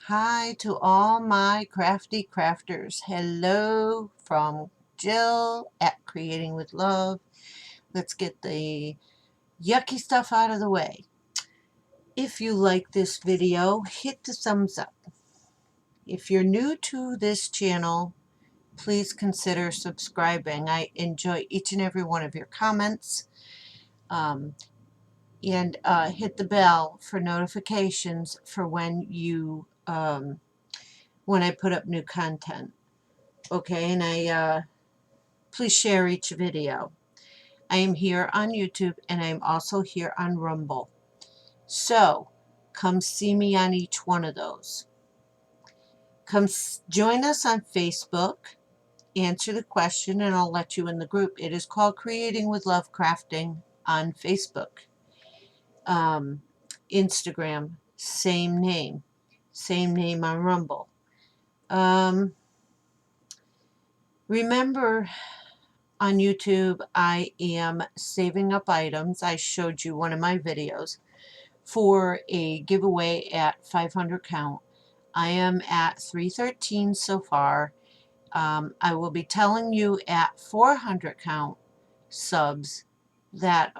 Hi to all my crafty crafters. Hello from Jill at Creating with Love. Let's get the yucky stuff out of the way. If you like this video, hit the thumbs up. If you're new to this channel, please consider subscribing. I enjoy each and every one of your comments. And hit the bell for notifications for when I put up new content. Okay, and please share each video. I am here on YouTube and I am also here on Rumble. So come see me on each one of those. Come join us on Facebook, answer the question, and I'll let you in the group. It is called Creating with Love Crafting on Facebook. Instagram, same name on Rumble. Remember, on YouTube, I am saving up items. I showed you one of my videos for a giveaway at 500 count. I am at 313 so far. I will be telling you at 400 count subs that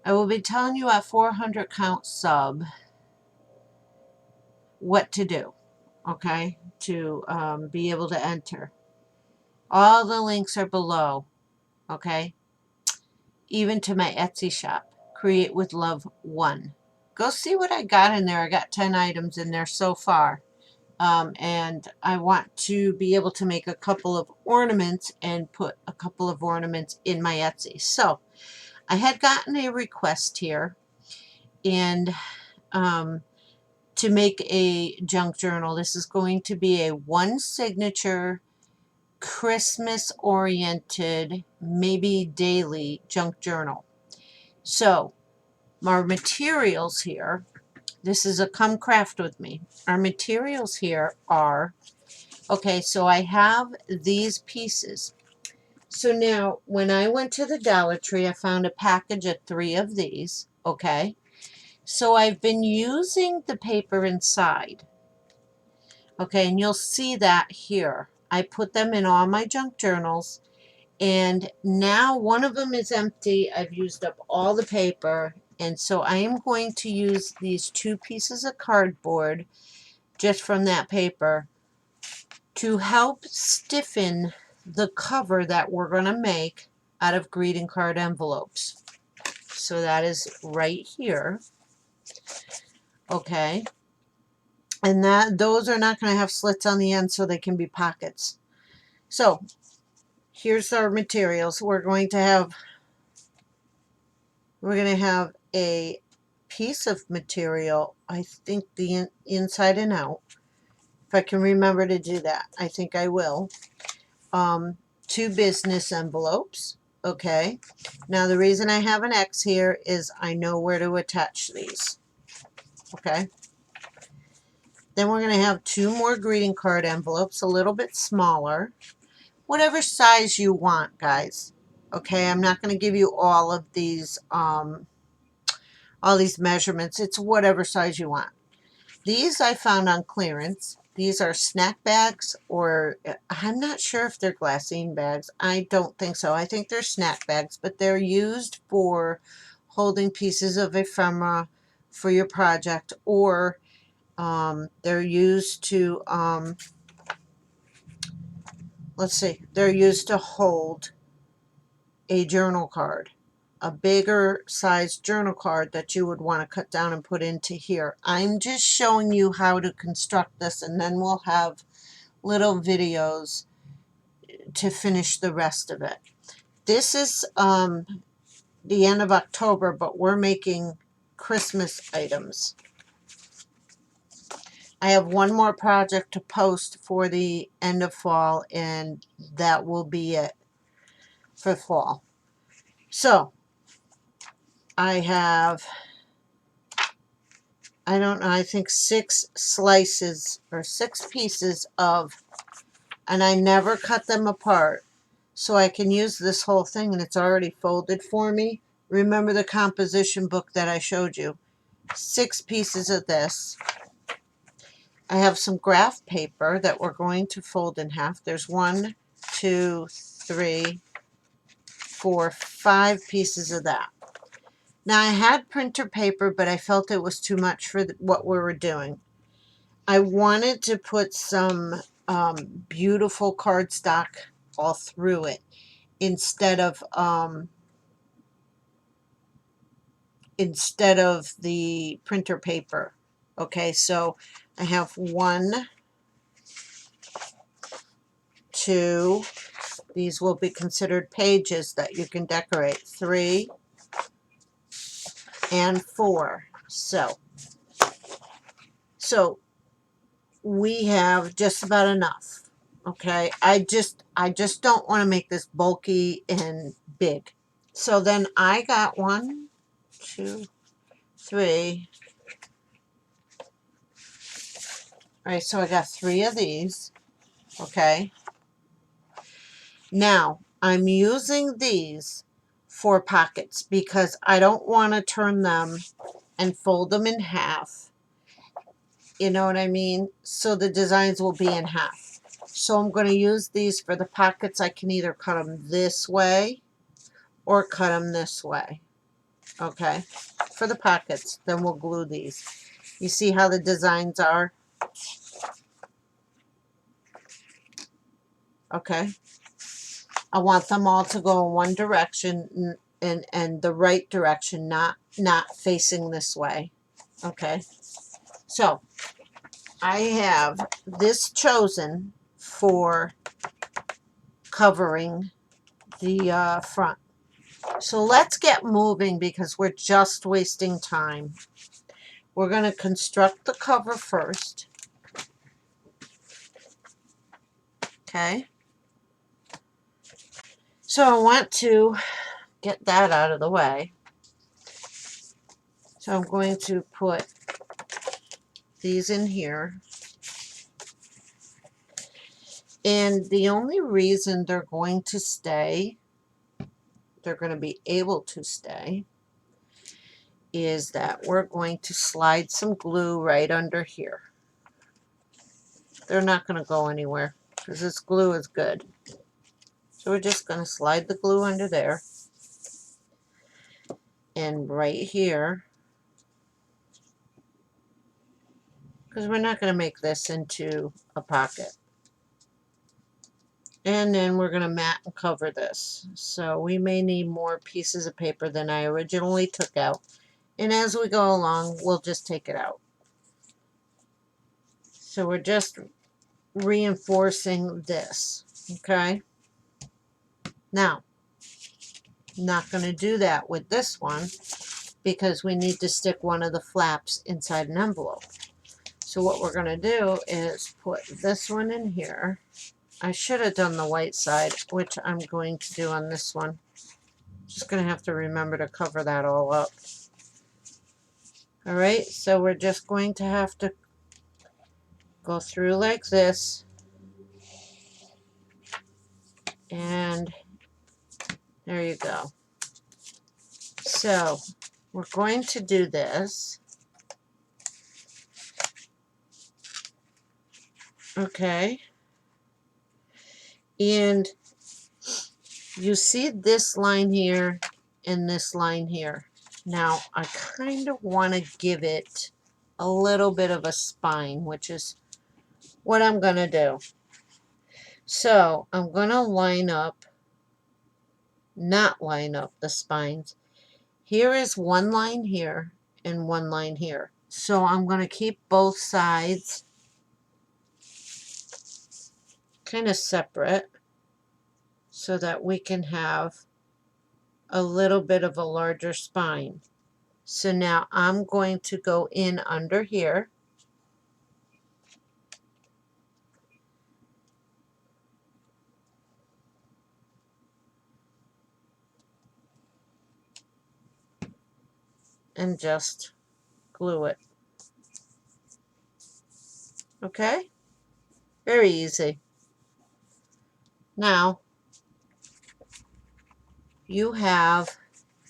I will be telling you at 400 count sub what to do, okay, to be able to enter. All the links are below, okay, even to my Etsy shop, Create with Love 1. Go see what I got in there. I got 10 items in there so far. And I want to be able to make a couple of ornaments and put a couple of ornaments in my Etsy. So I had gotten a request here and to make a junk journal. This is going to be a one signature Christmas oriented, maybe daily junk journal. So our materials here, this is a come craft with me. Our materials here are, okay, so I have these pieces. So now when I went to the Dollar Tree, I found a package of 3 of these, okay? So I've been using the paper inside, okay, and you'll see that here. I put them in all my junk journals, and now one of them is empty. I've used up all the paper, and so I am going to use these 2 pieces of cardboard just from that paper to help stiffen the cover that we're going to make out of greeting card envelopes. So that is right here. Okay. And those are not going to have slits on the end, so they can be pockets. So here's our materials. We're going to have a piece of material, I think the inside and out. If I can remember to do that, I think I will. 2 business envelopes. Okay. Now the reason I have an X here is I know where to attach these. Okay. Then we're going to have 2 more greeting card envelopes, a little bit smaller. Whatever size you want, guys. Okay, I'm not going to give you all these measurements. It's whatever size you want. These I found on clearance. These are snack bags, or I'm not sure if they're glassine bags. I don't think so. I think they're snack bags, but they're used for holding pieces of ephemera for your project, or they're used to, let's see, they're used to hold a journal card, a bigger size journal card that you would want to cut down and put into here. I'm just showing you how to construct this, and then we'll have little videos to finish the rest of it. This is the end of October, but we're making Christmas items. I have one more project to post for the end of fall, and that will be it for fall. So I have, I don't know, I think 6 slices or 6 pieces of, and I never cut them apart, so I can use this whole thing, and it's already folded for me. Remember the composition book that I showed you? 6 pieces of this. I have some graph paper that we're going to fold in half. There's 1, 2, 3, 4, 5 pieces of that. Now I had printer paper, but I felt it was too much for what we were doing. I wanted to put some beautiful cardstock all through it instead of the printer paper. Okay, so I have 1, 2, these will be considered pages that you can decorate, 3 and 4. So we have just about enough. Okay, I just don't want to make this bulky and big. So then I got 1, 2, 3. All right, so I got 3 of these. Okay. Now I'm using these for pockets because I don't want to turn them and fold them in half. You know what I mean? So the designs will be in half. So I'm going to use these for the pockets. I can either cut them this way or cut them this way. Okay, for the pockets. Then we'll glue these. You see how the designs are? Okay. I want them all to go in one direction and the right direction, not facing this way. Okay. So I have this chosen for covering the front. So let's get moving because we're just wasting time. We're going to construct the cover first. Okay. So I want to get that out of the way. So I'm going to put these in here. And the only reason they're going to stay, they're going to be able to stay, is that we're going to slide some glue right under here. They're not going to go anywhere because this glue is good. So we're just going to slide the glue under there. And right here, because we're not going to make this into a pocket. And then we're going to mat and cover this. So we may need more pieces of paper than I originally took out. And as we go along, we'll just take it out. So we're just reinforcing this. Okay. Now, not going to do that with this one because we need to stick one of the flaps inside an envelope. So what we're going to do is put this one in here. I should have done the white side, which I'm going to do on this one. Just going to have to remember to cover that all up. Alright, so we're just going to have to go through like this. And there you go. So we're going to do this. Okay. And you see this line here and this line here. Now I kind of want to give it a little bit of a spine, which is what I'm going to do. So I'm going to not line up the spines. Here is one line here and one line here. So I'm going to keep both sides kind of separate so that we can have a little bit of a larger spine. So now I'm going to go in under here. And just glue it. Okay? Very easy. Now, you have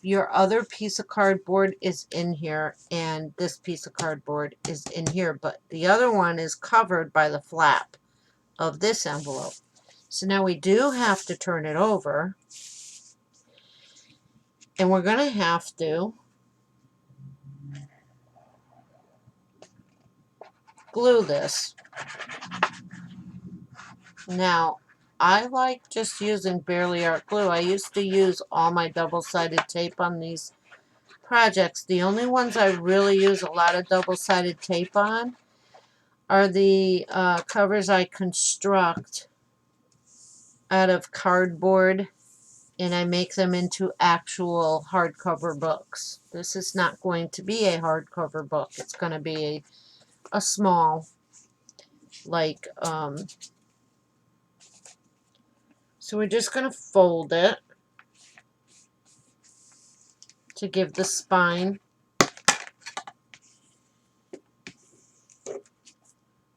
your other piece of cardboard is in here and this piece of cardboard is in here, but the other one is covered by the flap of this envelope. So now we do have to turn it over, and we're going to have to glue this. Now, I like just using Barely Art glue. I used to use all my double-sided tape on these projects. The only ones I really use a lot of double-sided tape on are the covers I construct out of cardboard, and I make them into actual hardcover books. This is not going to be a hardcover book. It's going to be a small, like, so we're just going to fold it to give the spine.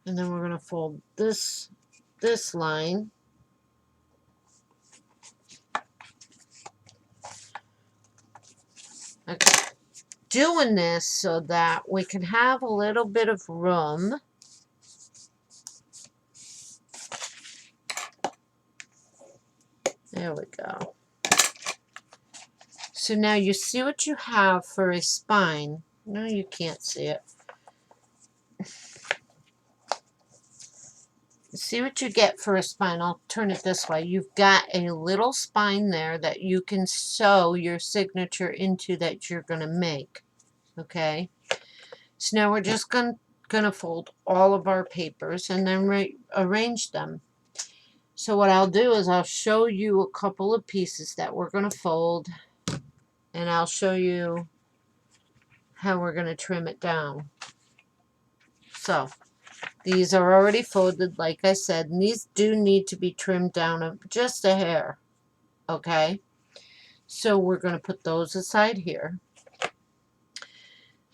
And then we're going to fold this line. Okay. Doing this so that we can have a little bit of room there we go. So now you see what you have for a spine. No, you can't see it. See what you get for a spine. I'll turn it this way. You've got a little spine there that you can sew your signature into that you're going to make. Okay? So now we're just going to fold all of our papers and then arrange them. So what I'll do is I'll show you a couple of pieces that we're going to fold, and I'll show you how we're going to trim it down. So these are already folded, like I said, and these do need to be trimmed down just a hair, okay? So we're going to put those aside here.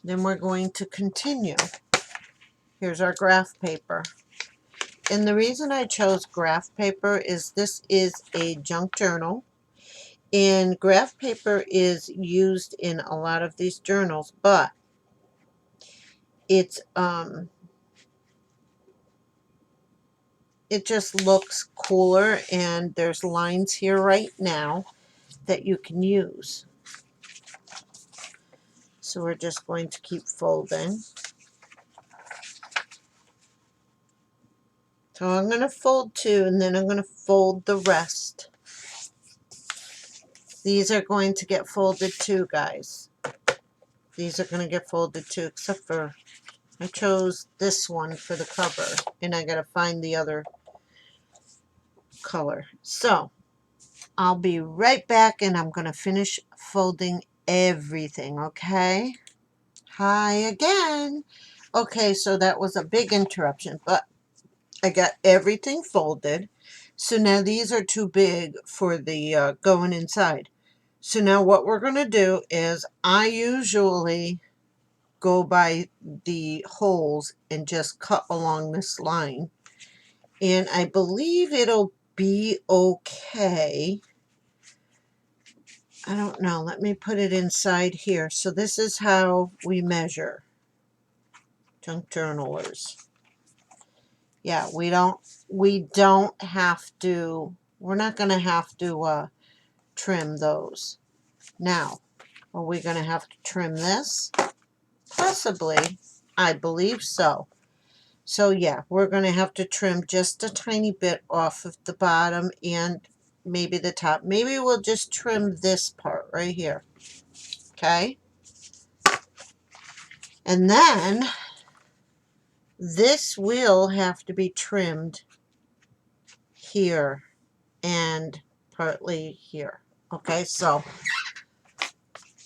Then we're going to continue. Here's our graph paper. And the reason I chose graph paper is this is a junk journal. And graph paper is used in a lot of these journals, but it's it just looks cooler, and there's lines here right now that you can use. So we're just going to keep folding. So I'm going to fold two, and then I'm going to fold the rest. These are going to get folded too, guys. These are going to get folded too, except for I chose this one for the cover, and I got to find the other color. So I'll be right back, and I'm going to finish folding everything, okay? Hi again. Okay, so that was a big interruption, but I got everything folded. So now these are too big for the going inside. So now what we're going to do is I usually go by the holes and just cut along this line. And I believe it'll be okay. I don't know. Let me put it inside here. So this is how we measure. Junk journalers. Yeah, we don't have to, we're not going to have to trim those. Now, are we going to have to trim this? Possibly. I believe so. So yeah, we're going to have to trim just a tiny bit off of the bottom and maybe the top. Maybe we'll just trim this part right here. Okay? And then this will have to be trimmed here and partly here. Okay, so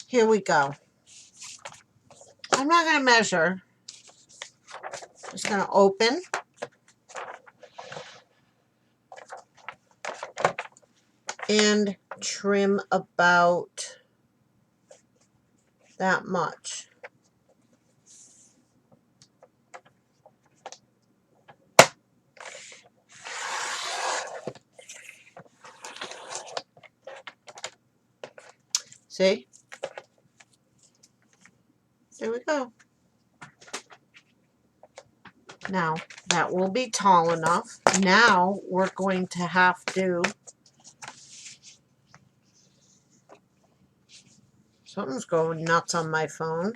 here we go. I'm not going to measure. I'm just going to open. And trim about that much. See? There we go. Now, that will be tall enough. Now, we're going to have to... Something's going nuts on my phone.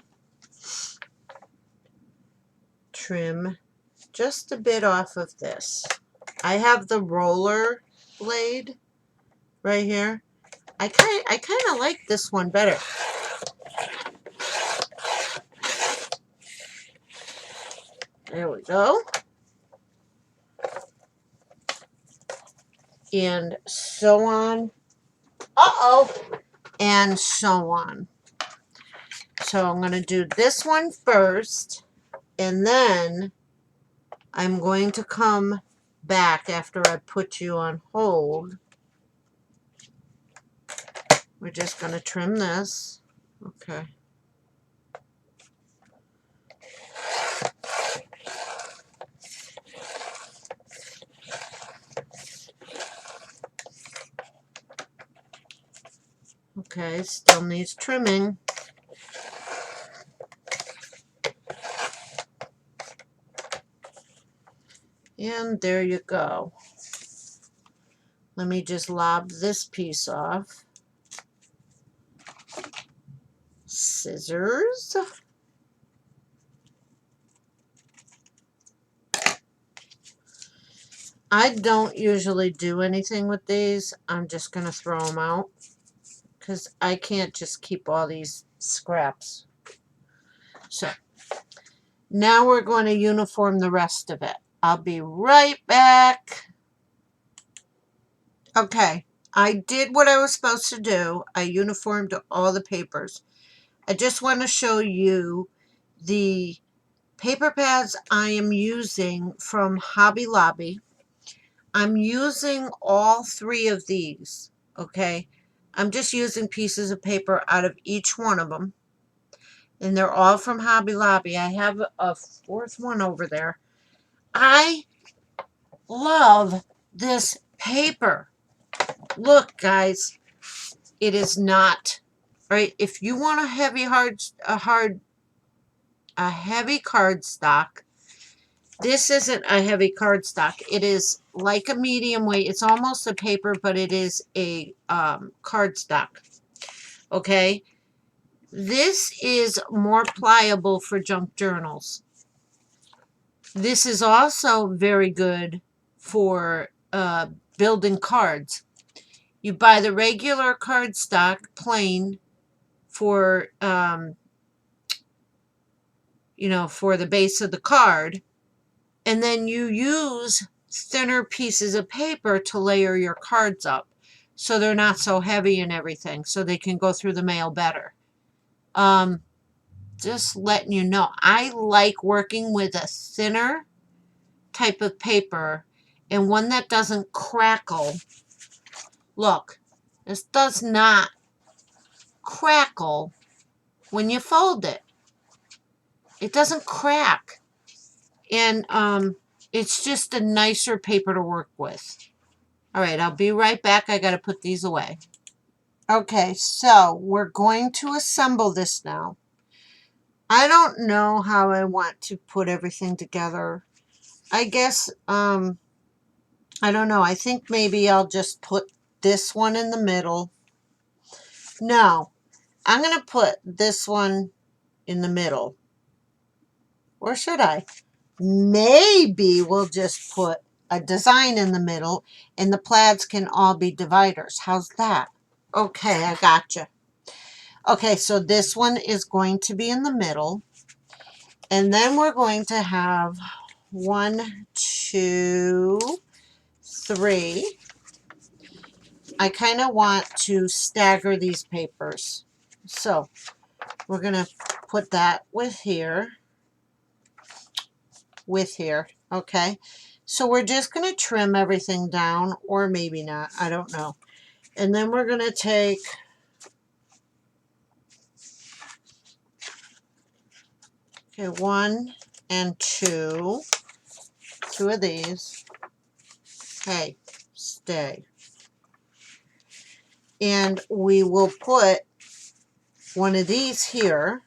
Trim just a bit off of this. I have the roller blade right here. I kind of like this one better. There we go. And so on. Uh-oh. And so on. So I'm going to do this one first, and then I'm going to come back after I put you on hold. We're just going to trim this. Okay. Okay, still needs trimming. And there you go. Let me just lob this piece off. Scissors. I don't usually do anything with these. I'm just going to throw them out because I can't just keep all these scraps. So now we're going to uniform the rest of it. I'll be right back. Okay, I did what I was supposed to do. I uniformed all the papers. I just want to show you the paper pads I am using from Hobby Lobby. I'm using all 3 of these, okay? I'm just using pieces of paper out of each one of them. And they're all from Hobby Lobby. I have a 4th one over there. I love this paper. Look, guys, it is not, right? If you want a heavy cardstock, this isn't a heavy cardstock. It is like a medium weight. It's almost a paper, but it is a cardstock. Okay? This is more pliable for junk journals. This is also very good for building cards. You buy the regular cardstock plain for, for the base of the card. And then you use thinner pieces of paper to layer your cards up so they're not so heavy and everything, so they can go through the mail better. Just letting you know, I like working with a thinner type of paper and one that doesn't crackle. Look, this does not crackle when you fold it. It doesn't crack. And it's just a nicer paper to work with. All right, I'll be right back. I got to put these away. Okay, so we're going to assemble this now. I don't know how I want to put everything together. I guess, I don't know. I think maybe I'll just put this one in the middle. No, I'm going to put this one in the middle. Or should I? Maybe we'll just put a design in the middle and the plaids can all be dividers. How's that? Okay, I gotcha. Okay, so this one is going to be in the middle. And then we're going to have 1, 2, 3. I kind of want to stagger these papers. So we're going to put that with here. Okay? So we're just going to trim everything down, or maybe not. I don't know. And then we're going to take... Okay, 1 and 2. 2 of these. Hey, stay. And we will put one of these here,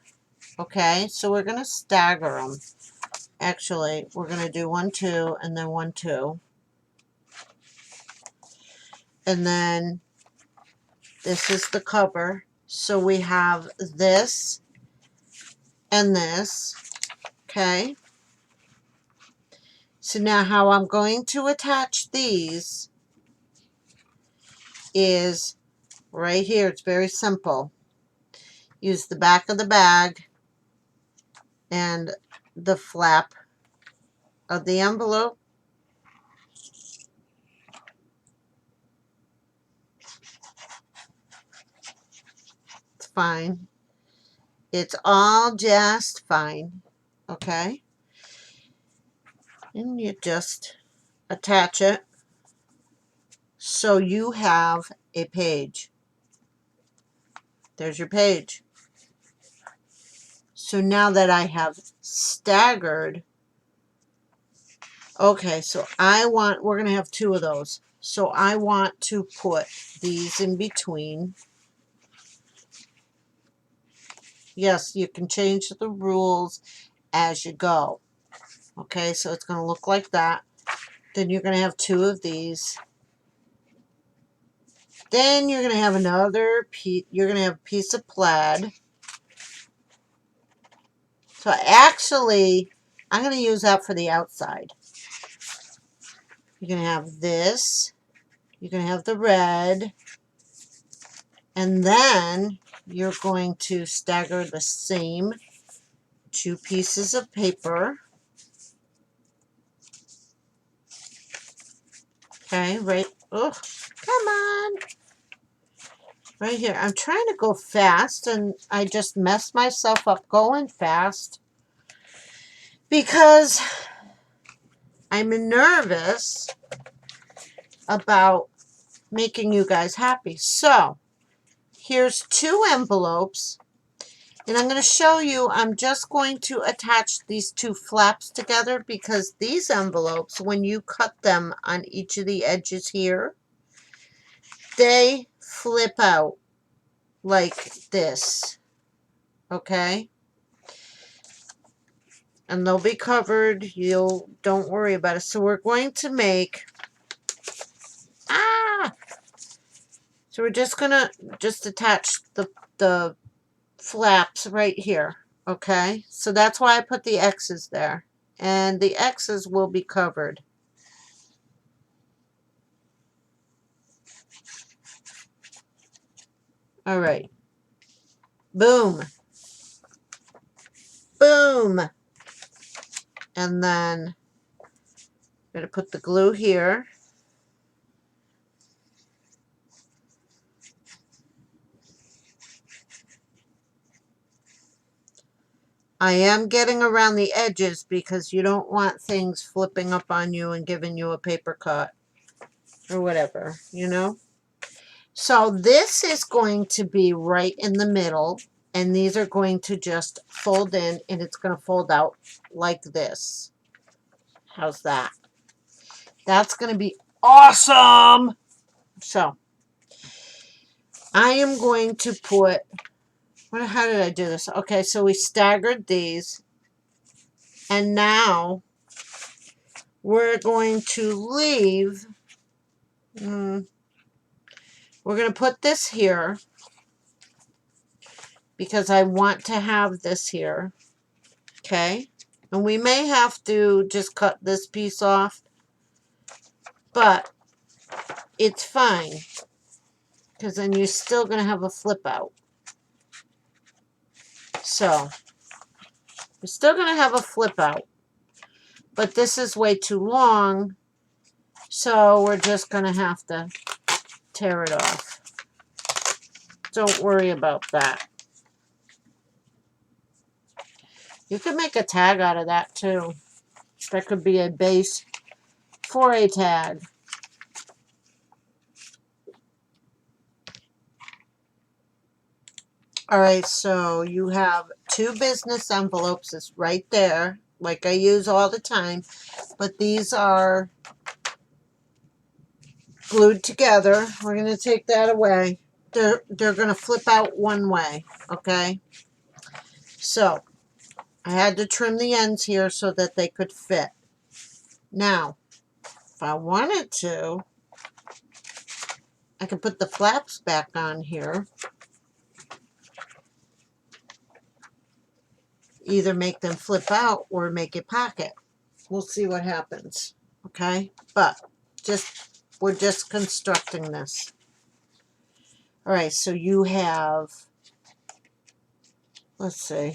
Okay, so we're going to stagger them. Actually, we're going to do 1, 2, and then 1, 2. And then this is the cover. So we have this and this. Okay. So now how I'm going to attach these is right here. It's very simple. Use the back of the bag and the flap of the envelope. It's fine. It's all just fine. Okay. And you just attach it so you have a page. There's your page. So now that I have staggered, okay, so we're going to have 2 of those. So I want to put these in between. Yes, you can change the rules as you go. Okay, so it's going to look like that. Then you're going to have 2 of these. Then you're going to have another piece. You're going to have a piece of plaid. So actually, I'm going to use that for the outside. You're going to have this. You're going to have the red. And then you're going to stagger the same 2 pieces of paper. Okay, right. Oh, come on. Right here. I'm trying to go fast, and I just messed myself up going fast because I'm nervous about making you guys happy. So, here's 2 envelopes, and I'm going to show you, I'm just going to attach these 2 flaps together because these envelopes, when you cut them on each of the edges here, they flip out like this, okay? And they'll be covered. Don't worry about it. So we're going to make, so we're just going to attach the flaps right here, okay? So that's why I put the X's there. And the X's will be covered. All right. Boom. Boom. And then I'm going to put the glue here. I am getting around the edges because you don't want things flipping up on you and giving you a paper cut or whatever, you know? So this is going to be right in the middle, and these are going to just fold in, and it's going to fold out like this. How's that? That's going to be awesome! So, I am going to put, how did I do this? Okay, so we staggered these, and now we're going to leave, we're going to put this here, because I want to have this here, okay? And we may have to just cut this piece off, but it's fine, because then you're still going to have a flip out. So, you're still going to have a flip out, but this is way too long, so we're just going to have to tear it off. Don't worry about that. You could make a tag out of that too. That could be a base for a tag. All right, so you have 2 business envelopes. It's right there, like I use all the time. But these are glued together. We're going to take that away. They're going to flip out one way, okay? So, I had to trim the ends here so that they could fit. Now, if I wanted to, I could put the flaps back on here. Either make them flip out or make a pocket. We'll see what happens. Okay? But we're just constructing this. All right, so you have, let's see,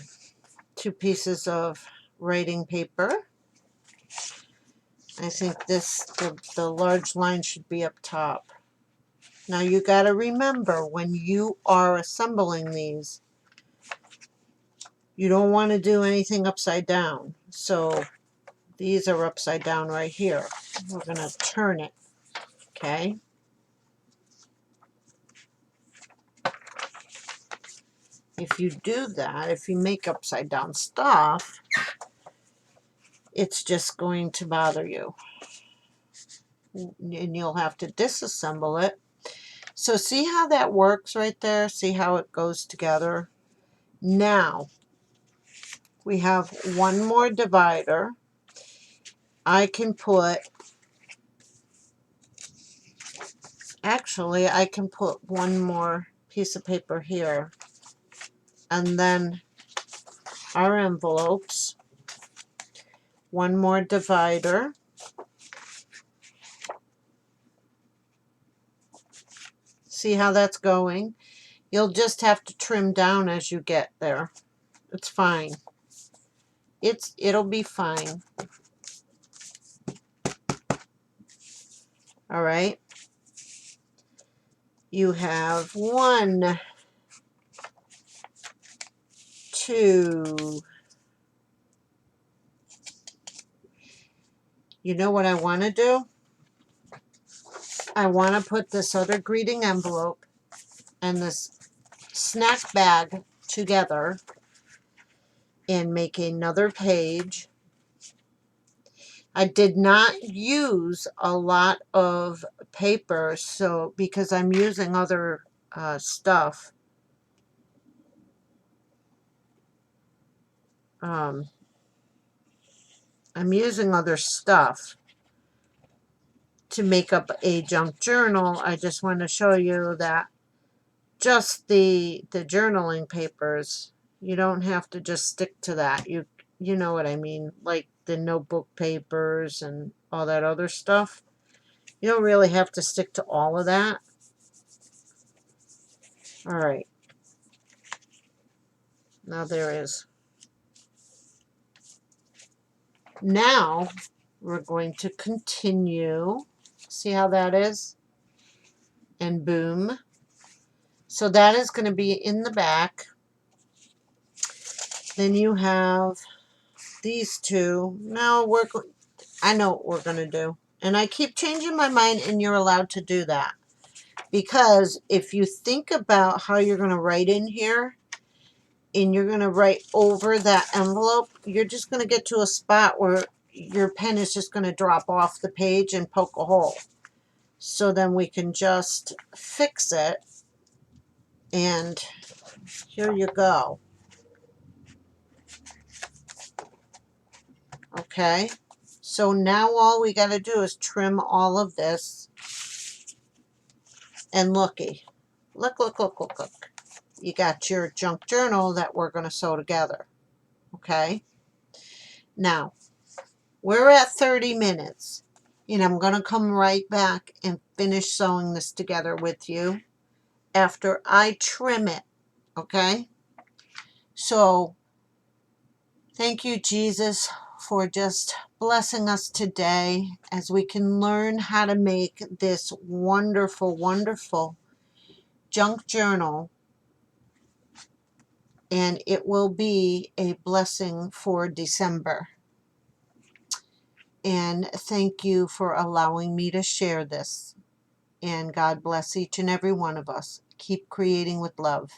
2 pieces of writing paper. I think the large line should be up top. Now you got to remember, when you are assembling these, you don't want to do anything upside down. So these are upside down right here. We're going to turn it, okay? If you do that, if you make upside down stuff, it's just going to bother you. And you'll have to disassemble it. So see how that works right there? See how it goes together? Now, we have one more divider. I can put, actually, I can put one more piece of paper here. And then our envelopes. One more divider. See how that's going? You'll just have to trim down as you get there. It's fine. It'll be fine. All right. You have 1, 2. You know what I want to do? I want to put this other greeting envelope and this snack bag together and make another page. I did not use a lot of paper, so because I'm using other stuff. I'm using other stuff to make up a junk journal. I just want to show you that just the journaling papers, you don't have to just stick to that. You know what I mean, like the notebook papers and all that other stuff. You don't really have to stick to all of that. All right. Now there is. Now we're going to continue. See how that is? And boom. So that is going to be in the back. Then you have these two. Now I know what we're going to do. And I keep changing my mind, and you're allowed to do that. Because if you think about how you're going to write in here, and you're going to write over that envelope, you're just going to get to a spot where your pen is just going to drop off the page and poke a hole. So then we can just fix it. And here you go. Okay. So now all we got to do is trim all of this. And looky. Look, look, look, look, look. You got your junk journal that we're going to sew together. Okay. Now, we're at 30 minutes. And I'm going to come right back and finish sewing this together with you after I trim it. Okay. So, thank you, Jesus, for just blessing us today as we can learn how to make this wonderful, wonderful junk journal. And it will be a blessing for December. And thank you for allowing me to share this. And God bless each and every one of us. Keep creating with love.